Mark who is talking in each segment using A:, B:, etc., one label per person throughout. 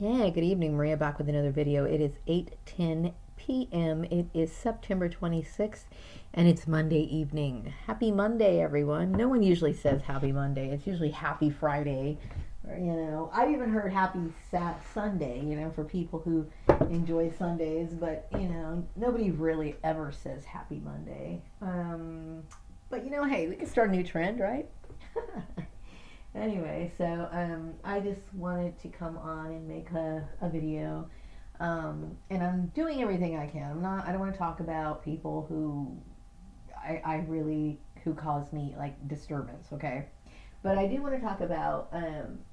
A: Yeah, good evening, Maria, back with another video. It is 8:10 p.m. It is September 26th, and it's Monday evening. Happy Monday, everyone. No one usually says happy Monday. It's usually happy Friday. Or, I've even heard happy Sunday, for people who enjoy Sundays, but, nobody really ever says happy Monday. But, hey, we can start a new trend, right? Anyway, so I just wanted to come on and make a video, and I'm doing everything I can. I don't want to talk about people who I really who cause me like disturbance. Okay, but I do want to talk about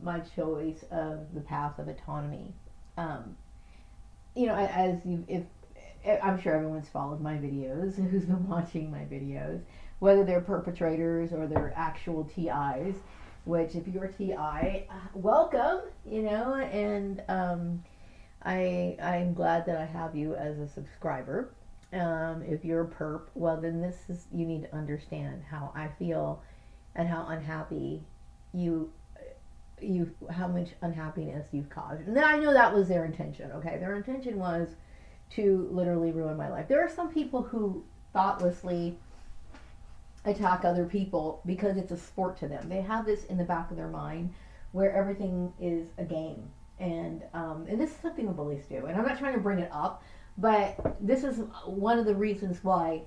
A: my choice of the path of autonomy. Um, as you if I'm sure everyone's followed my videos, who's been watching my videos, whether they're perpetrators or they're actual TIs. Which, if you're a TI, welcome, and I'm glad that I have you as a subscriber. If you're a perp, well, then you need to understand how I feel and how unhappy you how much unhappiness you've caused. And I know that was their intention. Okay, their intention was to literally ruin my life. There are some people who thoughtlessly attack other people because it's a sport to them. They have this in the back of their mind where everything is a game, and this is something the bullies do. And I'm not trying to bring it up, but this is one of the reasons why.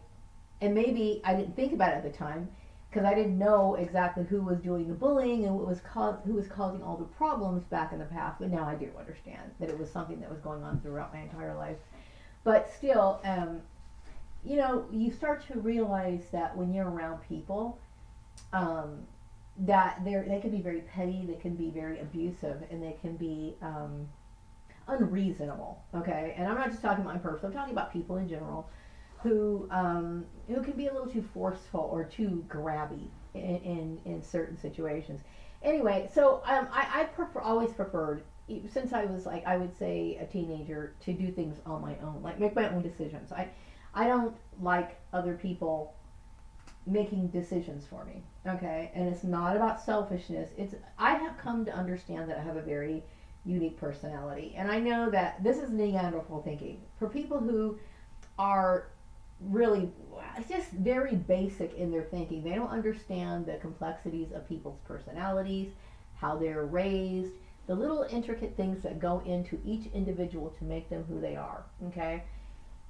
A: And maybe I didn't think about it at the time because I didn't know exactly who was doing the bullying and who was causing all the problems back in the past. But now I do understand that it was something that was going on throughout my entire life. But still, you start to realize that when you're around people, that they can be very petty, they can be very abusive, and they can be unreasonable. Okay, and I'm not just talking about my person. I'm talking about people in general who can be a little too forceful or too grabby in certain situations. Anyway, so always preferred, since I was like, I would say, a teenager, to do things on my own, like make my own decisions. I don't like other people making decisions for me. Okay, and it's not about selfishness. I have come to understand that I have a very unique personality, and I know that this is Neanderthal thinking. For people who are really just very basic in their thinking, they don't understand the complexities of people's personalities, how they're raised, the little intricate things that go into each individual to make them who they are. Okay,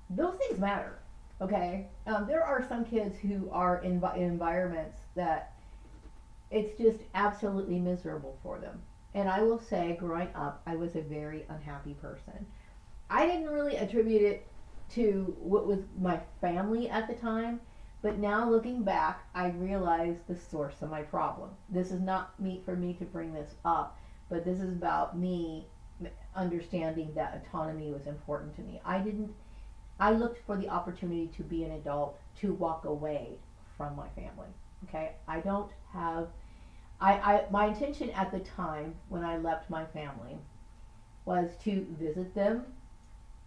A: those things matter. Okay, there are some kids who are in environments that it's just absolutely miserable for them. And I will say, growing up, I was a very unhappy person. I didn't really attribute it to what was my family at the time, but now looking back, I realize the source of my problem. This is not for me to bring this up, but this is about me understanding that autonomy was important to me. I looked for the opportunity to be an adult, to walk away from my family. Okay, I don't have. My intention at the time when I left my family was to visit them.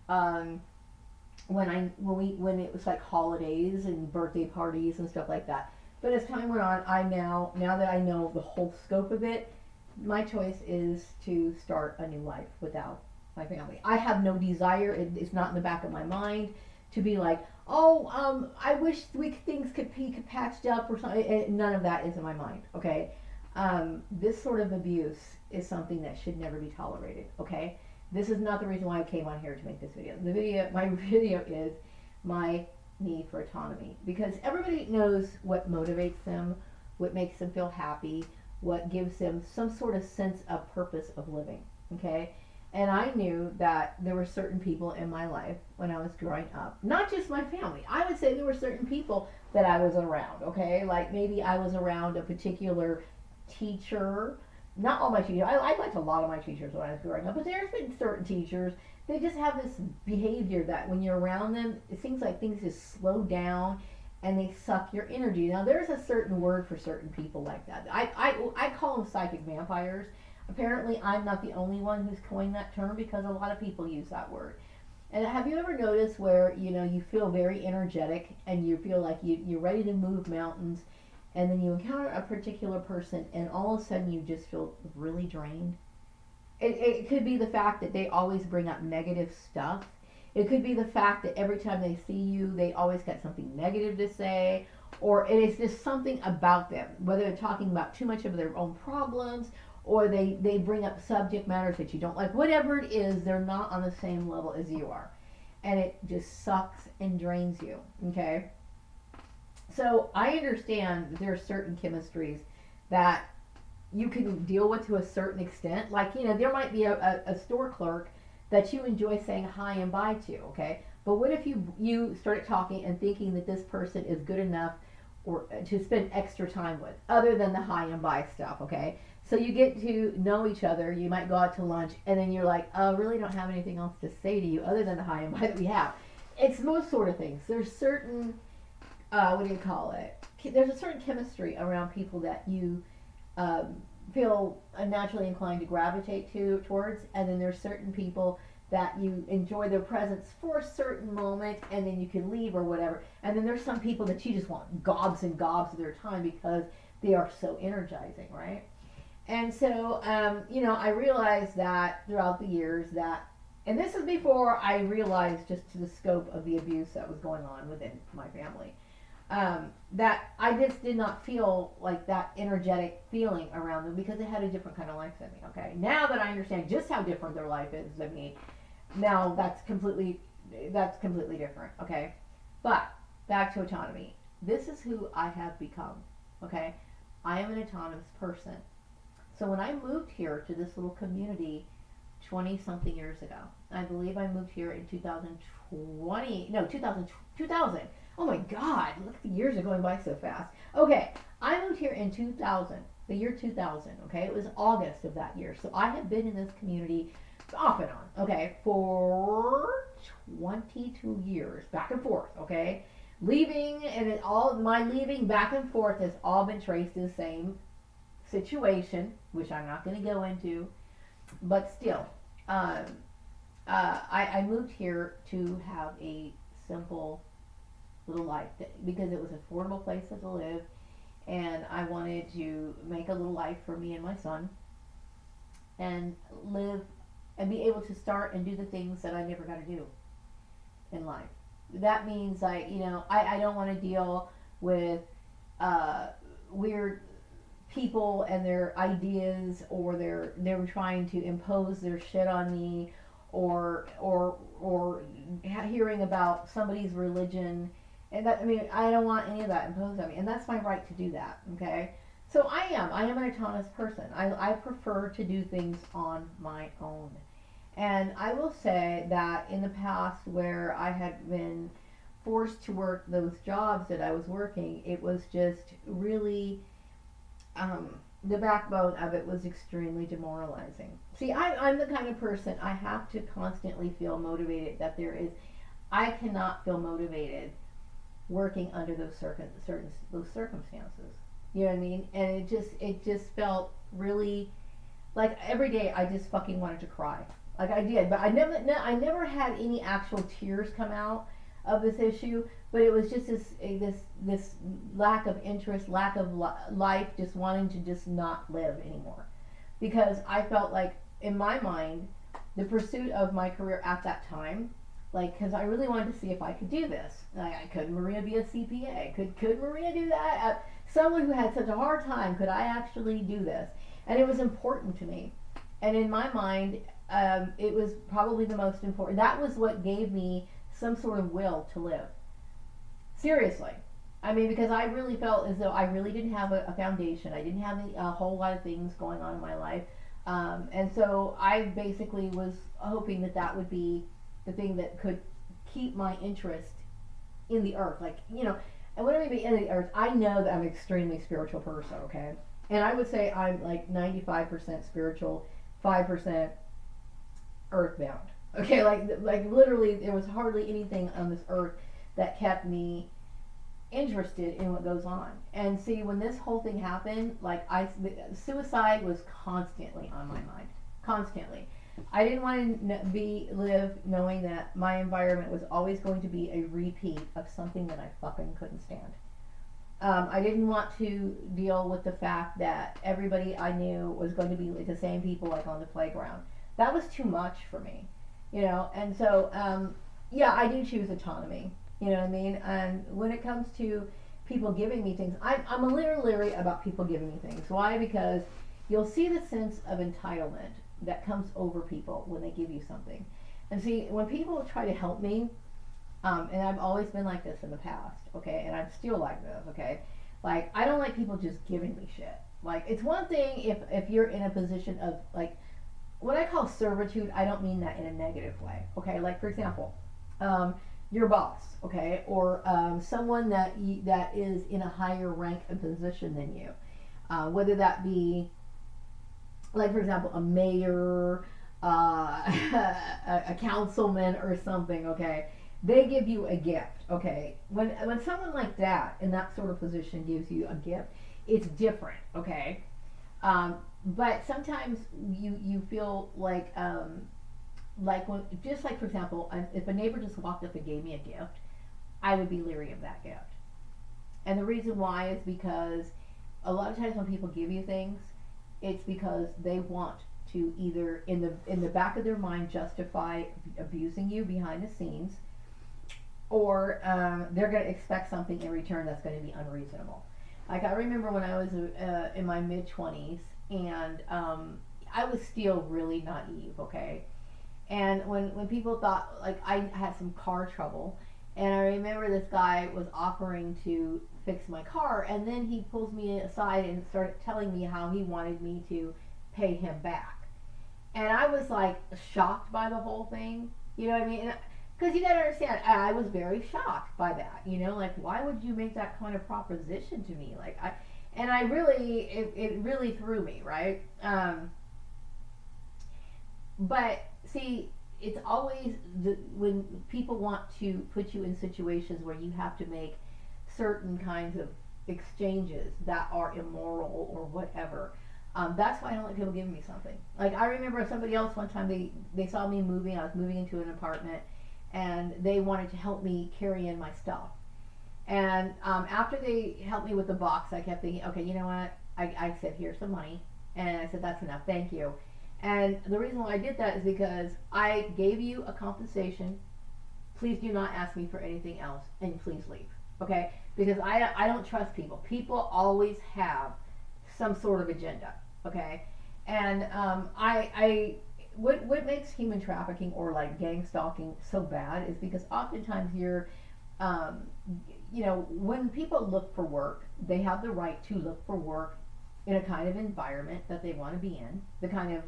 A: Um, when it was like holidays and birthday parties and stuff like that. But as time went on, now that I know the whole scope of it, my choice is to start a new life without my family. I have no desire. It's not in the back of my mind to be like, oh, I wish things could be patched up or something. None of that is in my mind. Okay, this sort of abuse is something that should never be tolerated. Okay, this is not the reason why I came on here to make this video. My video is my need for autonomy, because everybody knows what motivates them, what makes them feel happy, what gives them some sort of sense of purpose of living. Okay, and I knew that there were certain people in my life when I was growing up, not just my family. I would say there were certain people that I was around. Okay, like maybe I was around a particular teacher. Not all my teachers. I liked a lot of my teachers when I was growing up, but there's been certain teachers, they just have this behavior that when you're around them, it seems like things just slow down and they suck your energy. Now, there's a certain word for certain people like that. I call them psychic vampires. Apparently, I'm not the only one who's coined that term, because a lot of people use that word. And have you ever noticed where you feel very energetic and you feel like you're ready to move mountains, and then you encounter a particular person and all of a sudden you just feel really drained? it could be the fact that they always bring up negative stuff. It could be the fact that every time they see you, they always got something negative to say, or it is just something about them, whether they're talking about too much of their own problems, or they bring up subject matters that you don't like. Whatever it is, they're not on the same level as you are. And it just sucks and drains you, okay? So I understand that there are certain chemistries that you can deal with to a certain extent. Like, there might be a store clerk that you enjoy saying hi and bye to, okay? But what if you started talking and thinking that this person is good enough or to spend extra time with, other than the hi and bye stuff, okay? So you get to know each other, you might go out to lunch, and then you're like, oh, I really don't have anything else to say to you other than the hi and bye that we have. It's those sort of things. There's certain, what do you call it? There's a certain chemistry around people that you feel naturally inclined to gravitate towards, and then there's certain people that you enjoy their presence for a certain moment, and then you can leave or whatever. And then there's some people that you just want gobs and gobs of their time because they are so energizing, right? And so, I realized that throughout the years that, and this is before I realized just the scope of the abuse that was going on within my family, that I just did not feel like that energetic feeling around them because they had a different kind of life than me, okay? Now that I understand just how different their life is than me, now that's completely different, okay? But, back to autonomy. This is who I have become, okay? I am an autonomous person. So when I moved here to this little community 20 something years ago, I believe I moved here in 2000. Oh my God, look, the years are going by so fast. Okay, I moved here in 2000, the year 2000, okay? It was August of that year. So I have been in this community off and on, okay, for 22 years, back and forth, okay? Leaving, and all my leaving back and forth has all been traced to the same situation, which I'm not going to go into, but still, I moved here to have a simple little life because it was an affordable place to live, and I wanted to make a little life for me and my son and live and be able to start and do the things that I never got to do in life. That means I don't want to deal with weird people and their ideas, or they're trying to impose their shit on me, or hearing about somebody's religion, and that, I don't want any of that imposed on me, and that's my right to do that, okay? So I am an autonomous person. I prefer to do things on my own. And I will say that in the past, where I had been forced to work those jobs that I was working, it was just really, the backbone of it was extremely demoralizing. See, I'm the kind of person, I have to constantly feel motivated. I cannot feel motivated working under those those circumstances. You know what I mean? And it just felt really like every day I just fucking wanted to cry. Like I did, but I never had any actual tears come out of this issue. But it was just this lack of interest, lack of life, just wanting to just not live anymore, because I felt like in my mind, the pursuit of my career at that time, like, because I really wanted to see if I could do this. Like, could Maria be a CPA? Could Maria do that? Someone who had such a hard time, could I actually do this? And it was important to me. And in my mind, it was probably the most important. That was what gave me some sort of will to live. Seriously. Because I really felt as though I really didn't have a foundation. I didn't have a whole lot of things going on in my life. And so I basically was hoping that would be the thing that could keep my interest in the earth. And what do I mean in the earth? I know that I'm an extremely spiritual person, okay? And I would say I'm like 95% spiritual, 5% earthbound. Okay, like literally there was hardly anything on this earth that kept me interested in what goes on. And see, when this whole thing happened, suicide was constantly on my mind. Constantly. I didn't want to live knowing that my environment was always going to be a repeat of something that I fucking couldn't stand. I didn't want to deal with the fact that everybody I knew was going to be like the same people like on the playground. That was too much for me, And so, yeah, I do choose autonomy. You know what I mean? And when it comes to people giving me things, I'm a little leery about people giving me things. Why? Because you'll see the sense of entitlement that comes over people when they give you something. And see, when people try to help me, and I've always been like this in the past, okay, and I'm still like this, okay. Like I don't like people just giving me shit. Like it's one thing if you're in a position of like what I call servitude. I don't mean that in a negative way, okay. Like for example, your boss, okay, or someone that is in a higher rank and position than you, whether that be like for example a mayor, a councilman or something, okay, they give you a gift, okay. When someone like that in that sort of position gives you a gift, it's different, okay. But sometimes you feel like when just like for example, if a neighbor just walked up and gave me a gift, I would be leery of that gift. And the reason why is because a lot of times when people give you things, it's because they want to either in the back of their mind justify abusing you behind the scenes, or they're going to expect something in return that's going to be unreasonable. Like I remember when I was in my mid 20s, and I was still really naive, okay. And when people thought like I had some car trouble, and I remember this guy was offering to fix my car, and then he pulls me aside and started telling me how he wanted me to pay him back. And I was like shocked by the whole thing, you know what I mean? Because you gotta understand, I was very shocked by that, like why would you make that kind of proposition to me? And I really, it really threw me, right? But see, it's always when people want to put you in situations where you have to make certain kinds of exchanges that are immoral or whatever. That's why I don't like people giving me something. Like I remember somebody else one time, they saw me moving. I was moving into an apartment, and they wanted to help me carry in my stuff. And after they helped me with the box, I kept thinking, okay, you know what? I said, here's some money, and I said that's enough, thank you. And the reason why I did that is because I gave you a compensation. Please do not ask me for anything else, and please leave, okay? Because I don't trust people. People always have some sort of agenda, okay? And what makes human trafficking or like gang stalking so bad is because oftentimes um, when people look for work, they have the right to look for work in a kind of environment that they want to be in, the kind of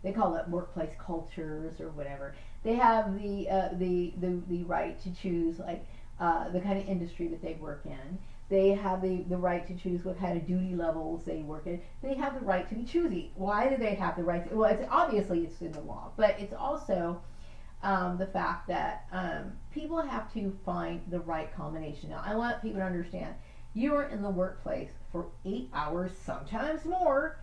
A: they call it workplace cultures or whatever. They have the right to choose like the kind of industry that they work in. They have the right to choose what kind of duty levels they work in. They have the right to be choosy. Why do they have the right to? Well, it's obviously it's in the law, but it's also the fact that people have to find the right combination. Now, I want people to understand you are in the workplace for 8 hours, sometimes more,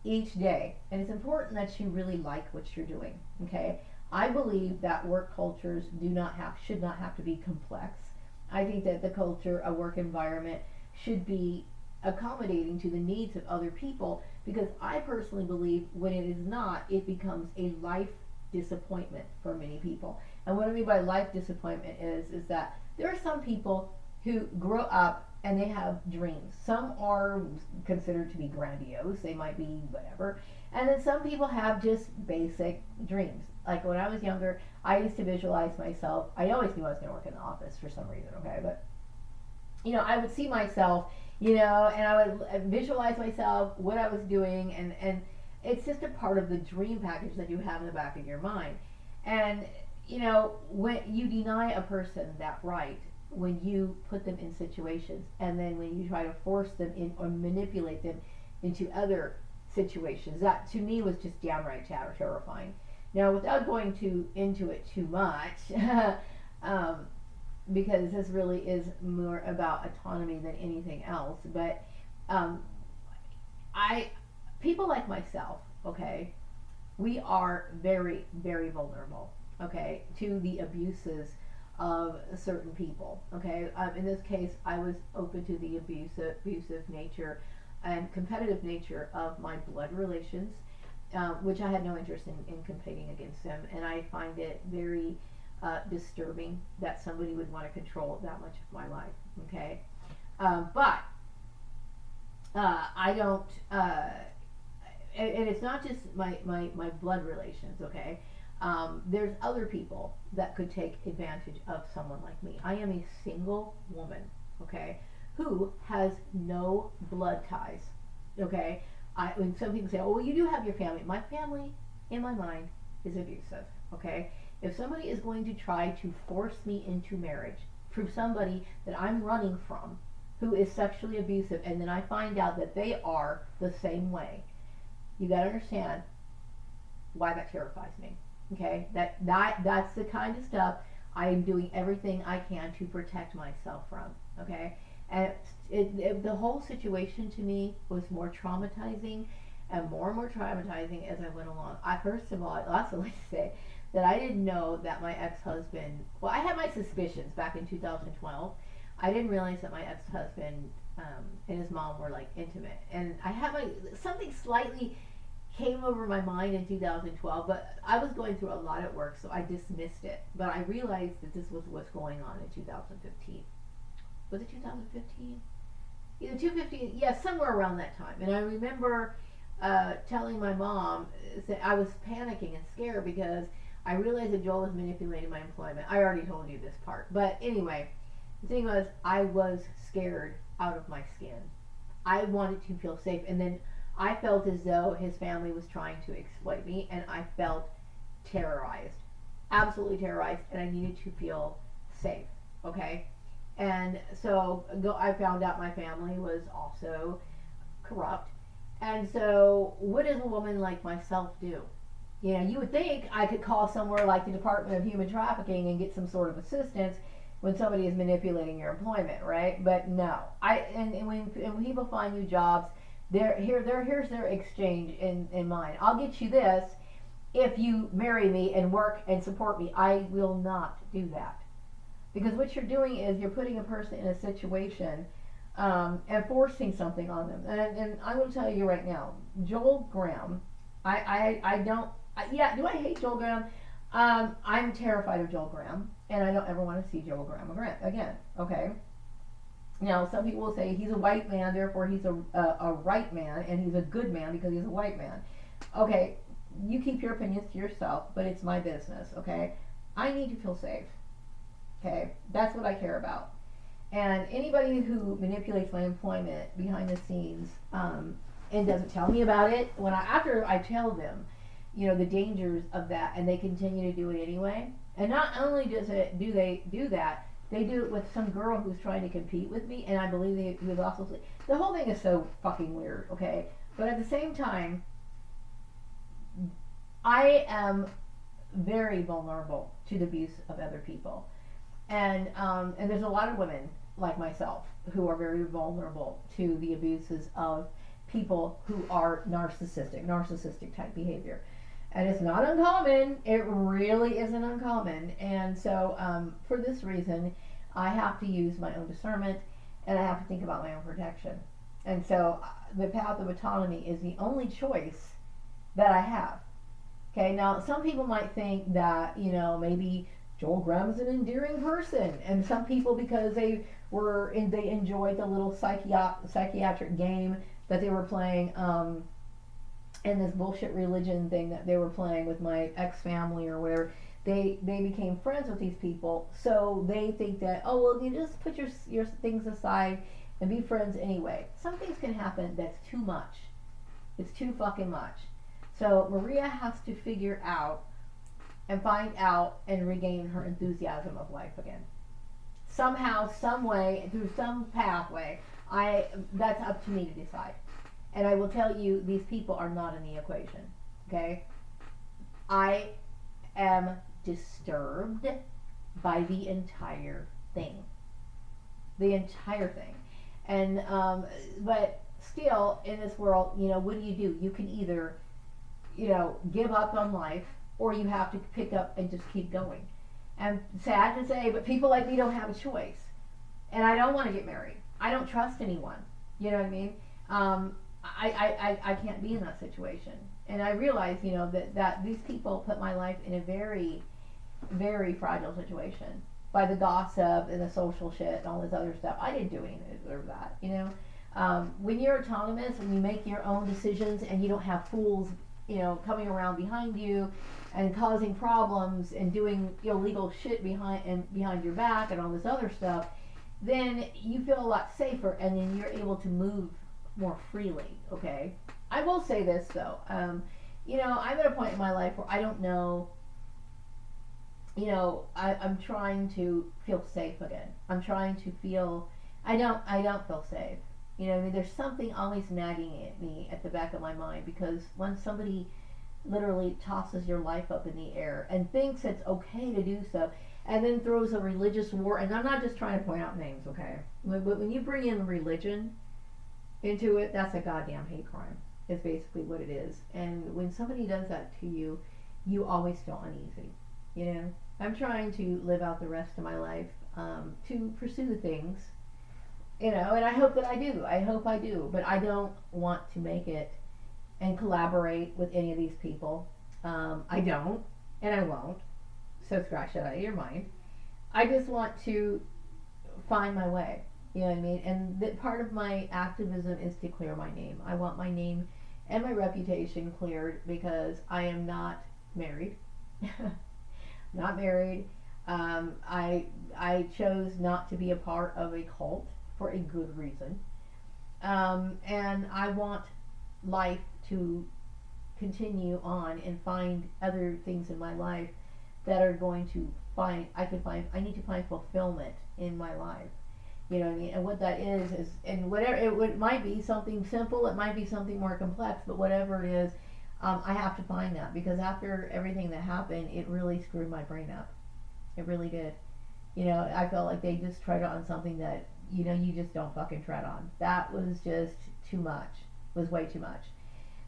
A: each day. And it's important that you really like what you're doing, okay? I believe that work cultures should not have to be complex. I think that the culture, a work environment, should be accommodating to the needs of other people, because I personally believe when it is not, it becomes a life disappointment for many people. And what I mean by life disappointment is that there are some people who grow up and they have dreams. Some are considered to be grandiose, they might be whatever. And then some people have just basic dreams. Like when I was younger, I used to visualize myself. I always knew I was going to work in the office for some reason, okay? But, I would see myself, and I would visualize myself, what I was doing, and it's just a part of the dream package that you have in the back of your mind. And, when you deny a person that right, when you put them in situations, and then when you try to force them in or manipulate them into other situations, that to me was just downright terrifying. Now, without going into it too much, because this really is more about autonomy than anything else, but I people like myself, okay, we are very, very vulnerable, okay, to the abuses of certain people. Okay, in this case, I was open to the abusive nature and competitive nature of my blood relations, which I had no interest in competing against them, and I find it very disturbing that somebody would want to control that much of my life. Okay, but I don't. And it's not just my blood relations, okay? There's other people that could take advantage of someone like me. I am a single woman, okay, who has no blood ties, okay? When some people say, oh, well, you do have your family. My family, in my mind, is abusive, okay? If somebody is going to try to force me into marriage through somebody that I'm running from who is sexually abusive, and then I find out that they are the same way, you got to understand why that terrifies me. Okay, that's the kind of stuff I am doing everything I can to protect myself from. Okay, and the whole situation to me was more traumatizing and more traumatizing as I went along. First of all, I'd also like to say that I didn't know that my ex-husband. Well, I had my suspicions back in 2012. I didn't realize that my ex-husband and his mom were like intimate, and I had something slightly came over my mind in 2012, but I was going through a lot at work, so I dismissed it. But I realized that this was what's going on in 2015. Was it 2015? Either 2015, yeah, somewhere around that time. And I remember telling my mom that I was panicking and scared because I realized that Joel was manipulating my employment. I already told you this part, but anyway, the thing was, I was scared out of my skin. I wanted to feel safe, and then I felt as though his family was trying to exploit me, and I felt terrorized, absolutely terrorized, and I needed to feel safe, okay? And so I found out my family was also corrupt, and so what does a woman like myself do? You know, you would think I could call somewhere like the Department of Human Trafficking and get some sort of assistance when somebody is manipulating your employment, right? But no. And when people find you jobs, here's their exchange in mind. I'll get you this if you marry me and work and support me. I will not do that. Because what you're doing is you're putting a person in a situation and forcing something on them. And I will tell you right now, Joel Graham, I don't, yeah, do I hate Joel Graham? I'm terrified of Joel Graham, and I don't ever want to see Joel Graham again, okay? Now, some people will say he's a white man, therefore he's a right man, and he's a good man because he's a white man. Okay, you keep your opinions to yourself, but it's my business, okay? I need to feel safe, okay? That's what I care about. And anybody who manipulates my employment behind the scenes and doesn't tell me about it, after I tell them, you know, the dangers of that, and they continue to do it anyway. And not only do they do that, they do it with some girl who's trying to compete with me, and I believe he was also. The whole thing is so fucking weird, okay? But at the same time, I am very vulnerable to the abuse of other people, and there's a lot of women like myself who are very vulnerable to the abuses of people who are narcissistic type behavior. And it's not uncommon. It really isn't uncommon. And so, for this reason, I have to use my own discernment, and I have to think about my own protection. And so, the path of autonomy is the only choice that I have. Okay, now some people might think that, you know, maybe Joel Graham is an endearing person, and some people, because they enjoyed the little psychiatric game that they were playing. And this bullshit religion thing that they were playing with my ex-family or whatever, they became friends with these people, so they think that, oh, well, you just put your things aside and be friends anyway. Some things can happen that's too much. It's too fucking much. So Maria has to figure out and find out and regain her enthusiasm of life again. Somehow, some way, through some pathway, that's up to me to decide. And I will tell you, these people are not in the equation, okay? I am disturbed by the entire thing. The entire thing. And, but still, in this world, you know, what do? You can either, you know, give up on life, or you have to pick up and just keep going. And sad to say, but people like me don't have a choice. And I don't want to get married. I don't trust anyone. You know what I mean? I can't be in that situation. And I realize, that these people put my life in a very, very fragile situation by the gossip and the social shit and all this other stuff. I didn't do anything to deserve that. When you're autonomous and you make your own decisions and you don't have fools, coming around behind you and causing problems and doing illegal shit behind your back and all this other stuff, then you feel a lot safer, and then you're able to move more freely. Okay, I will say this though. I'm at a point in my life where I don't know. I'm trying to feel safe again. I'm trying to feel. I don't feel safe. There's something always nagging at me at the back of my mind, because when somebody literally tosses your life up in the air and thinks it's okay to do so, and then throws a religious war, and I'm not just trying to point out names, okay? But when you bring in religion into it, that's a goddamn hate crime, is basically what it is. And when somebody does that to you, you always feel uneasy. I'm trying to live out the rest of my life, to pursue the things, and I hope that I do. I hope I do. But I don't want to make it and collaborate with any of these people. I don't, and I won't. So scratch that out of your mind. I just want to find my way. You know what I mean? And that part of my activism is to clear my name. I want my name and my reputation cleared, because I am not married. Not married. I chose not to be a part of a cult for a good reason. And I want life to continue on and find other things in my life that are going to I need to find fulfillment in my life. You know what I mean? And what that is, and whatever, it might be something simple, it might be something more complex, but whatever it is, I have to find that, because after everything that happened, it really screwed my brain up. It really did. I felt like they just tread on something that, you just don't fucking tread on. That was just too much. It was way too much.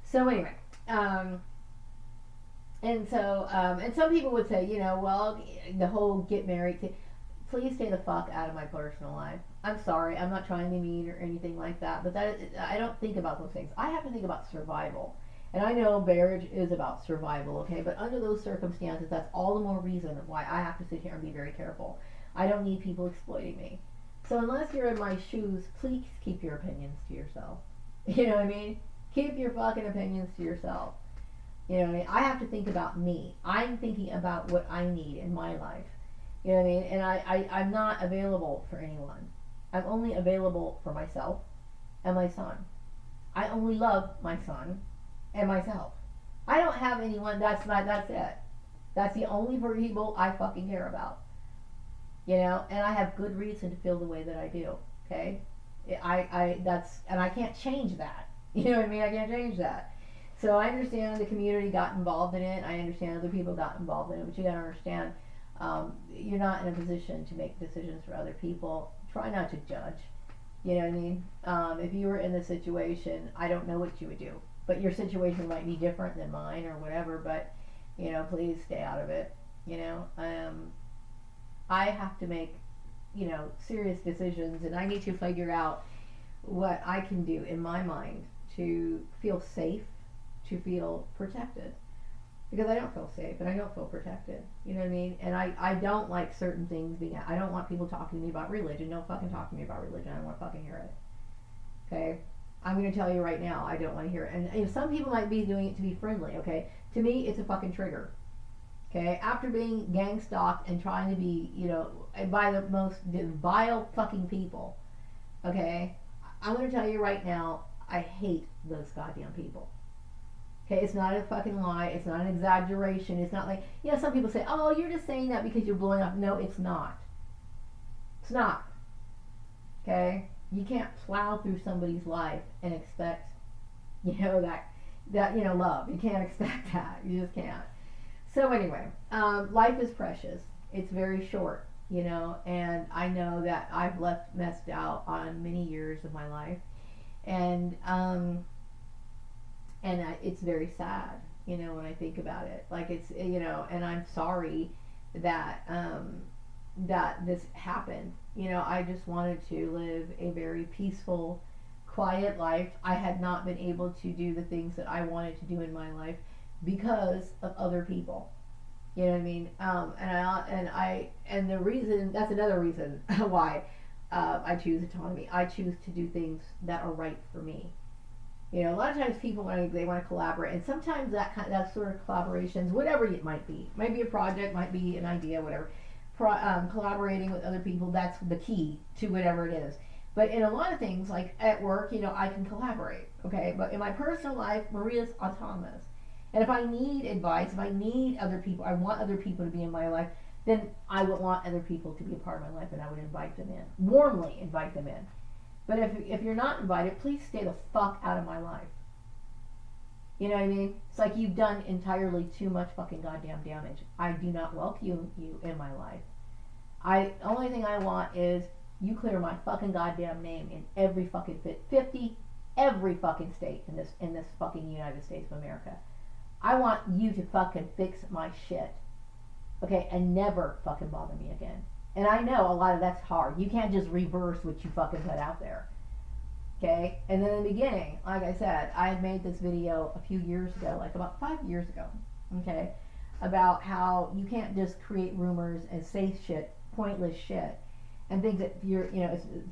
A: So anyway, and some people would say, well, the whole get married thing. Please stay the fuck out of my personal life. I'm sorry, I'm not trying to be mean or anything like that, but I don't think about those things. I have to think about survival. And I know marriage is about survival, okay? But under those circumstances, that's all the more reason why I have to sit here and be very careful. I don't need people exploiting me. So unless you're in my shoes, please keep your opinions to yourself. You know what I mean? Keep your fucking opinions to yourself. You know what I mean? I have to think about me. I'm thinking about what I need in my life. You know what I mean? And I'm not available for anyone. I'm only available for myself and my son. I only love my son and myself. I don't have anyone. That's it. That's the only people I fucking care about. And I have good reason to feel the way that I do. Okay? And I can't change that. You know what I mean? I can't change that. So I understand the community got involved in it. I understand other people got involved in it. But you gotta understand, you're not in a position to make decisions for other people. Try not to judge. You know what I mean? If you were in the situation, I don't know what you would do. But your situation might be different than mine or whatever. But, please stay out of it. I have to make, serious decisions. And I need to figure out what I can do in my mind to feel safe, to feel protected. Because I don't feel safe and I don't feel protected. You know what I mean? And I don't like certain things being, I don't want people talking to me about religion. Don't fucking talk to me about religion. I don't want to fucking hear it. Okay? I'm going to tell you right now, I don't want to hear it. And some people might be doing it to be friendly, okay? To me, it's a fucking trigger. Okay? After being gang stalked and trying to be, by the most vile fucking people, okay? I'm going to tell you right now, I hate those goddamn people. Okay, it's not a fucking lie. It's not an exaggeration. It's not like, some people say, oh, you're just saying that because you're blowing up. No, it's not. It's not. Okay? You can't plow through somebody's life and expect, that love. You can't expect that. You just can't. So anyway, life is precious. It's very short, and I know that I've messed out on many years of my life. And it's very sad, when I think about it. Like, it's, and I'm sorry that that this happened. You know, I just wanted to live a very peaceful, quiet life. I had not been able to do the things that I wanted to do in my life because of other people. You know what I mean? And the reason, that's another reason why I choose autonomy. I choose to do things that are right for me. You know, a lot of times people when they want to collaborate, and sometimes that sort of collaborations, whatever it might be a project, might be an idea, whatever. Collaborating with other people, that's the key to whatever it is. But in a lot of things, like at work, you know, I can collaborate, okay? But in my personal life, Maria's autonomous. And if I need advice, if I need other people, I want other people to be in my life, then I would want other people to be a part of my life, and I would invite them in, warmly invite them in. But if you're not invited, please stay the fuck out of my life. You know what I mean? It's like you've done entirely too much fucking goddamn damage. I do not welcome you in my life. Only thing I want is you clear my fucking goddamn name in every fucking 50, every fucking state in this fucking United States of America. I want you to fucking fix my shit. Okay, and never fucking bother me again. And I know a lot of that's hard. You can't just reverse what you fucking put out there. Okay? And then in the beginning, like I said, I had made this video a few years ago, like about 5 years ago, okay, about how you can't just create rumors and say shit, pointless shit, and think that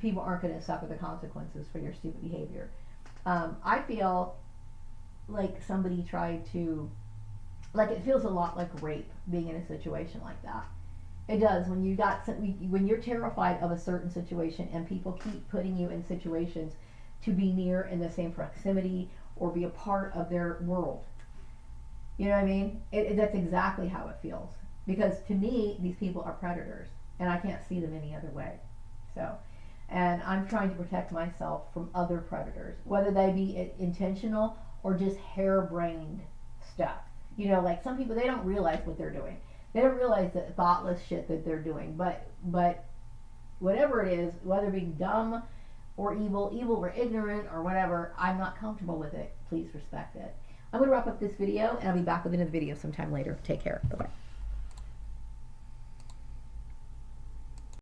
A: people aren't going to suffer the consequences for your stupid behavior. I feel like somebody tried to, like it feels a lot like rape being in a situation like that. It does when when you're terrified of a certain situation and people keep putting you in situations to be near in the same proximity or be a part of their world. You know what I mean? That's exactly how it feels. Because to me, these people are predators, and I can't see them any other way. So, and I'm trying to protect myself from other predators, whether they be intentional or just harebrained stuff. You know, like some people, they don't realize what they're doing. They don't realize the thoughtless shit that they're doing. But whatever it is, whether being dumb or evil or ignorant or whatever, I'm not comfortable with it. Please respect it. I'm going to wrap up this video, and I'll be back with another video sometime later. Take care. Bye-bye.